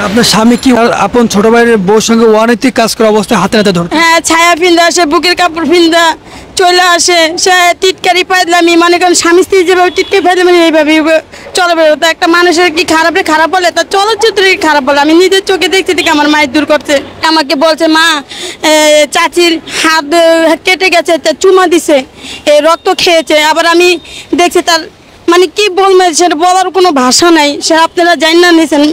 আপনার স্বামী কি আপন ছোট ভাইয়ের বউর সঙ্গে অনৈতিক কাজ করা অবস্থায় হাতে নাতে ধরে? হ্যাঁ, ছায়া ফিন্দা আসে, বুকের কাপড় ফিন্দা চলে আসে, সে টিটকারি পাইলামি, মনে করেন স্বামী স্ত্রী যেভাবে টিটকারি পাইলামি এইভাবে চলে বেরোতো। একটা মানুষের কি খারাপ বলে, তার চলচ্চিত্রে কি খারাপ বলে? আমি নিজের চোখে দেখছি দেখে আমার মায়ের দূর করছে। আমাকে বলছে মা চাচির হাত কেটে গেছে, তার চুমা দিছে, রক্ত খেয়েছে। আবার আমি দেখছি তার মানে কি বলবো, সেটা বলার কোনো ভাষা নাই। সে আপনারা জানেন না নিয়েছেন,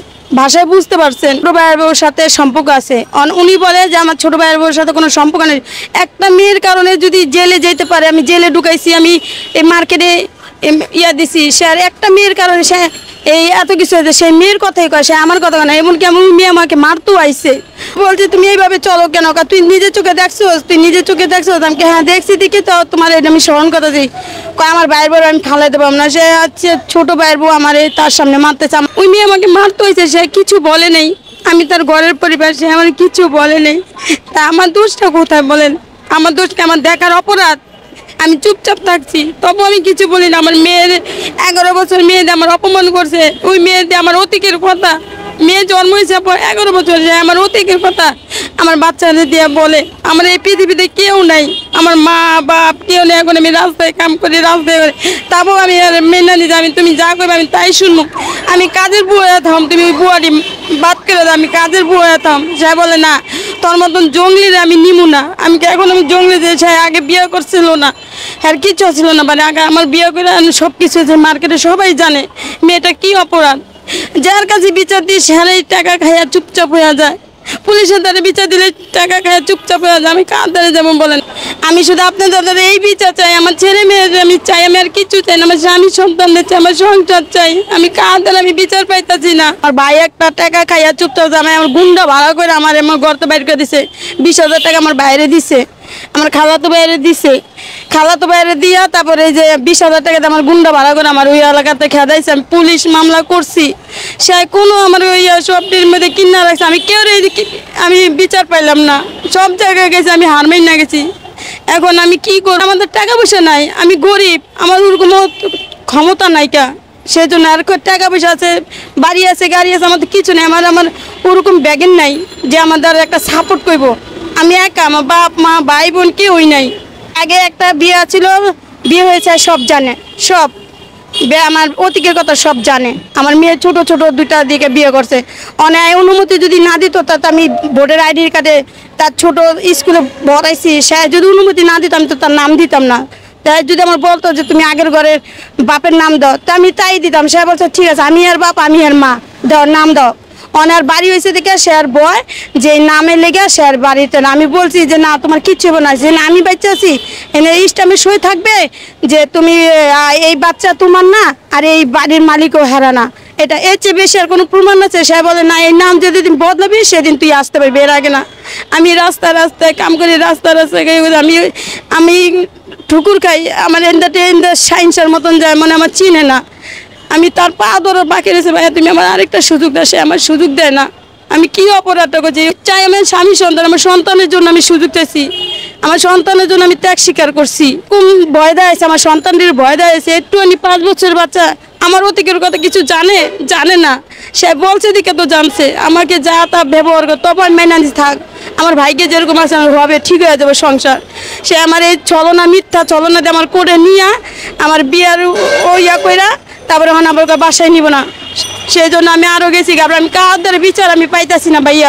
ভাষায় বুঝতে পারছেন ছোট ভাইয়ের বউর সাথে সম্পর্ক আছে। উনি বলে যে আমার ছোট ভাইয়ের বউর সাথে কোনো সম্পর্ক নেই। একটা মেয়ের কারণে যদি জেলে যেতে পারে, আমি জেলে ঢুকাইছি, আমি এই মার্কেটে দিছি, সে আর একটা মেয়ের কারণে সে এই এত কিছু হয়েছে। সেই মেয়ের কথাই কয়, সে আমার কথা না। এমনকি আমার মেয়ে আমাকে মারতেও আইছে, বলছে তুমি এইভাবে চলো কেন? তুই নিজের চোখে দেখছো? আমি হ্যাঁ দেখছি, দেখি তো তোমার এটা আমি স্মরণ কথা দিই। আমার ভাইয়ের বউ আমি ফালাই দেবো না, সে হচ্ছে ছোট ভাইয়ের বউ আমার তার সামনে মারতে চাম। ওই মেয়ে আমাকে মারতে হয়েছে, সে কিছু বলে নেই। আমি তার ঘরের পরিবার, সে আমার কিছু বলে নেই। তা আমার দোষটা কোথায় বলেন? আমার দোষটা আমার দেখার অপরাধ। আমি চুপচাপ থাকছি, তবু আমি কিছু বলি না। আমার মেয়ের 11 বছর মেয়ে দিয়ে আমার অপমান করছে। ওই মেয়ে দিয়ে আমার অতীতের কথা, মেয়ে জন্ম হয়েছে 11 বছর, আমার অতীতের কথা আমার বাচ্চাদের দিয়ে বলে। আমার এই পৃথিবীতে কেউ নাই, আমার মা বাপ কেউ নেই। এখন আমি রাস্তায় কাম করি, রাস্তায় করি, তারপর আমি মেনে নিতে আমি তুমি যা করবে আমি তাই শুনবো। আমি কাজের বুয়া থাম, তুমি ওই বুয়ারি বাদ করে দাও, আমি কাজের বুয়া থাম। সে বলে না, তোর মতন জঙ্গলিরে আমি নিমু না। আমি এখন আমি জঙ্গলি দিয়ে, সে আগে বিয়ে করছিল না, আর কিছু ছিল না। মানে আগে আমার বিয়ে করে সব কিছু মার্কেটে সবাই জানে মেয়েটা কি অপরাধ। যার কাছে বিচার দিয়ে সেখানেই টাকা খাইয়া চুপচাপ হয়ে যায়। পুলিশের দ্বারা বিচার দিলে টাকা খাইয়া চুপচাপ হয়ে যায়। আমি কার দ্বারা যেমন বলেন, আমি শুধু আপনাদের দ্বারা এই বিচার চাই। আমার ছেলে মেয়েদের আমি চাই, আমি আর কিছু চাই না। আমার স্বামী সন্তানদের চাই, আমার সংসার চাই। আমি কার দ্বারা আমি বিচার পাইতেছি না। আমার ভাই একটা টাকা খাইয়া চুপচাপ যায়, আমার গুন্ডা ভাড়া করে আমার গর্ত বাইর করে দিছে। 20,000 টাকা আমার বাইরে দিছে, আমার খালাতো বাইরে দিছে। খালাতো বাইরে দিয়া তারপরে যে 20,000 টাকা আমার গুন্ডা ভাড়া করে আমার ওই এলাকাতে খেদাইছে। আমি পুলিশ মামলা করছি, সে কোনো আমার ওই সবটির মধ্যে কিনা রাখছে। আমি কেউ আমি বিচার পাইলাম না। সব জায়গায় গেছি, আমি হারমেন না গেছি। এখন আমি কি করব? আমাদের টাকা পয়সা নাই, আমি গরিব, আমার ওরকম ক্ষমতা নাইকা। সেই জন্য আর টাকা পয়সা আছে, বাড়ি আছে, গাড়ি আছে, আমাদের কিছু নেই। আমার ওরকম ব্যাগের নাই যে আমাদের একটা সাপোর্ট করব। আমি একা, আমার বাপ মা ভাই বোন কেউই নাই। আগে একটা বিয়ে ছিল, বিয়ে হয়েছে, সব জানে, সব আমার অতীতের কথা সব জানে। আমার মেয়ে ছোট ছোট 2টা দিকে বিয়ে করছে। অনেক অনুমতি যদি না দিত, তাতে আমি ভোটার আইডি কার্ডে তার ছোট স্কুলে ভরাইছি। সে যদি অনুমতি না দিত, আমি তো তার নাম দিতাম না। তাই যদি আমার বলতো যে তুমি আগের ঘরের বাপের নাম দাও, তা আমি তাই দিতাম। সে বলছে ঠিক আছে, আমি আর বাপ, আমি আর মা, দাও নাম দাও। অনার বাড়ি হয়েছে দেখে সে আর বয় যে নামে লেগে সে আর বাড়িতে না। আমি বলছি যে না, তোমার কিচ্ছু হবে না, যে না আমি বাচ্চা আছি, এনে ইস্টামে সই থাকবে যে তুমি এই বাচ্চা তোমার না, আর এই বাড়ির মালিকও হারা না। এটা এর চেয়ে বেশি আর কোনো প্রমাণ আছে? সে বলে না, এই নাম যেদিন বদলাবি সেদিন তুই আসতে পারবি, এর আগে না। আমি রাস্তায় কাম করি, রাস্তায় আমি ঠুকুর খাই। আমার সাইন্সের মতন যায়, মানে আমার চিনে না। আমি তার পা ধরো বাকি রয়েছে, ভাইয়া তুমি আমার আরেকটা সুযোগ দাও। সে আমার সুযোগ দেয় না। আমি কি অপরাধটা করছি? চাই আমার স্বামী সন্তান, আমার সন্তানের জন্য আমি সুযোগ চাইছি। আমার সন্তানের জন্য আমি ত্যাগ স্বীকার করছি। কোন ভয় দেয়ছে? আমার সন্তানটির ভয় দেয়ছে। একটু 5 বছরের বাচ্চা আমার অতীতের কথা কিছু জানে না। সে বলছে দিকে তো জানছে, আমাকে যা তা ব্যবহার করে, তবে আমি মেনে নিতে থাক। আমার ভাইকে যেরকম আছে আমার হবে, ঠিক হয়ে যাবে সংসার। সে আমার এই ছলনা, মিথ্যা ছলনা দিয়ে আমার করে নিয়ে আমার বিয়ার কইরা তারপরে আমার বাসায় নিব না। সেই জন্য আমি আরও গেছি, আমি কার দ্বারা বিচার আমি পাইতেছি না ভাইয়া।